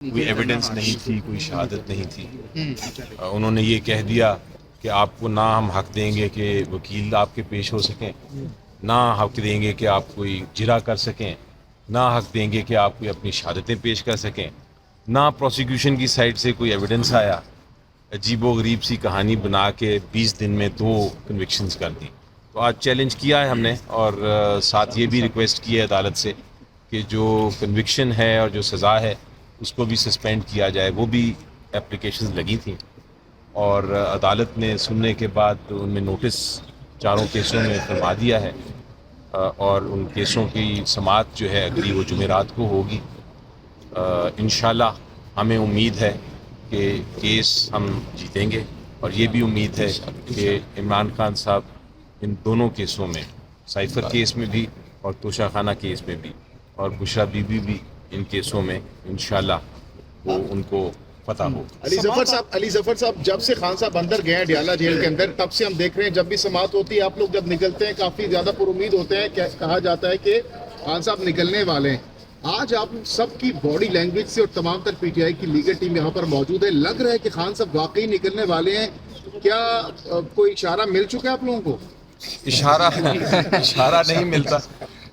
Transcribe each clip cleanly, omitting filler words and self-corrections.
کوئی ایویڈنس نہیں تھی، کوئی شہادت نہیں تھی. انہوں نے یہ کہہ دیا کہ آپ کو نہ ہم حق دیں گے کہ وکیل آپ کے پیش ہو سکیں، نہ حق دیں گے کہ آپ کوئی جرا کر سکیں، نہ حق دیں گے کہ آپ کوئی اپنی شہادتیں پیش کر سکیں، نہ پروسیکیوشن کی سائڈ سے کوئی ایویڈنس آیا. عجیب و غریب سی کہانی بنا کے 20 دن میں 2 کنوکشنز کر دی. تو آج چیلنج کیا ہے ہم نے، اور ساتھ یہ بھی ریکویسٹ کی ہے عدالت سے کہ جو کنوکشن ہے اور جو سزا ہے اس کو بھی سسپینڈ کیا جائے. وہ بھی اپلیکیشنز لگی تھیں اور عدالت نے سننے کے بعد ان میں نوٹس چاروں کیسوں میں فرما دیا ہے، اور ان کیسوں کی سماعت جو ہے اگلی وہ جمعرات کو ہوگی. انشاءاللہ ہمیں امید ہے کہ کیس ہم جیتیں گے، اور یہ بھی امید ہے کہ عمران خان صاحب ان دونوں کیسوں میں، سائفر کیس میں بھی اور توشہ خانہ کیس میں بھی، اور بشرا بی بی بھی ان کیسوں میں انشاءاللہ وہ ان کو فتح ہو. علی ظفر صاحب جب سے خان صاحب اندر گئے ہیں ڈیالہ جیل کے اندر، تب سے ہم دیکھ رہے ہیں جب بھی سماعت ہوتی ہے آپ لوگ جب نکلتے ہیں کافی زیادہ پر امید ہوتے ہیں. کہا جاتا ہے کہ خان صاحب نکلنے والے ہیں. آج آپ سب کی باڈی لینگویج سے اور تمام تر پی ٹی آئی کی لیگل ٹیم یہاں پر موجود ہے، لگ رہا ہے کہ خان صاحب واقعی نکلنے والے ہیں. کیا کوئی اشارہ مل چکا ہے آپ لوگوں کو؟ اشارہ نہیں ملتا.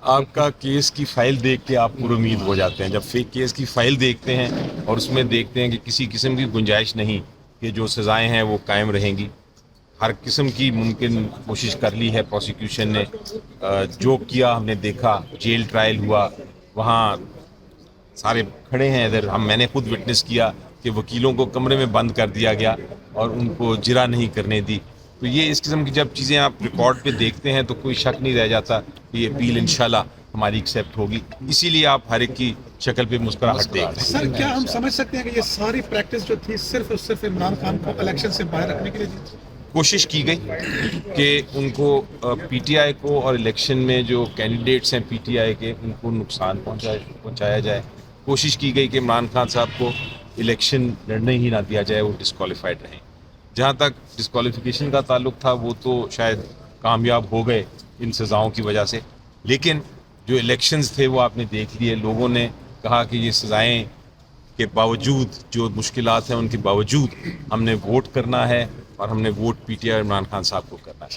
آپ کا کیس کی فائل دیکھ کے آپ پر امید ہو جاتے ہیں. جب فیک کیس کی فائل دیکھتے ہیں اور اس میں دیکھتے ہیں کہ کسی قسم کی گنجائش نہیں کہ جو سزائیں ہیں وہ قائم رہیں گی، ہر قسم کی ممکن کوشش کر لی ہے پروسیکیوشن نے. جو کیا ہم نے دیکھا، جیل ٹرائل ہوا، وہاں سارے کھڑے ہیں ادھر، میں نے خود وٹنس کیا کہ وکیلوں کو کمرے میں بند کر دیا گیا اور ان کو جرا نہیں کرنے دی. تو یہ اس قسم کی جب چیزیں آپ ریکارڈ پہ دیکھتے ہیں تو کوئی شک نہیں رہ جاتا کہ یہ اپیل انشاءاللہ ہماری ایکسیپٹ ہوگی. اسی لیے آپ ہر ایک کی شکل پہ مسکراہٹ دیکھ رہے ہیں. سر کیا ہم سمجھ سکتے ہیں کہ یہ ساری پریکٹس جو تھی صرف اور صرف عمران خان کو الیکشن سے باہر رکھنے کے لیے تھی؟ کوشش کی گئی کہ ان کو پی ٹی آئی کو اور الیکشن میں جو کینڈیڈیٹس ہیں پی ٹی آئی کے ان کو نقصان پہنچایا جائے. کوشش کی گئی کہ عمران خان صاحب کو الیکشن لڑنے ہی نہ دیا جائے، وہ ڈسکوالیفائڈ رہیں. جہاں تک ڈسکوالیفیکیشن کا تعلق تھا وہ تو شاید کامیاب ہو گئے ان سزاؤں کی وجہ سے، لیکن جو الیکشنز تھے وہ آپ نے دیکھ لیے. لوگوں نے کہا کہ یہ سزائیں کے باوجود، جو مشکلات ہیں ان کے باوجود ہم نے ووٹ کرنا ہے، اور ہم نے vote P T I Imran Khan صاحب کو کرنا ہے.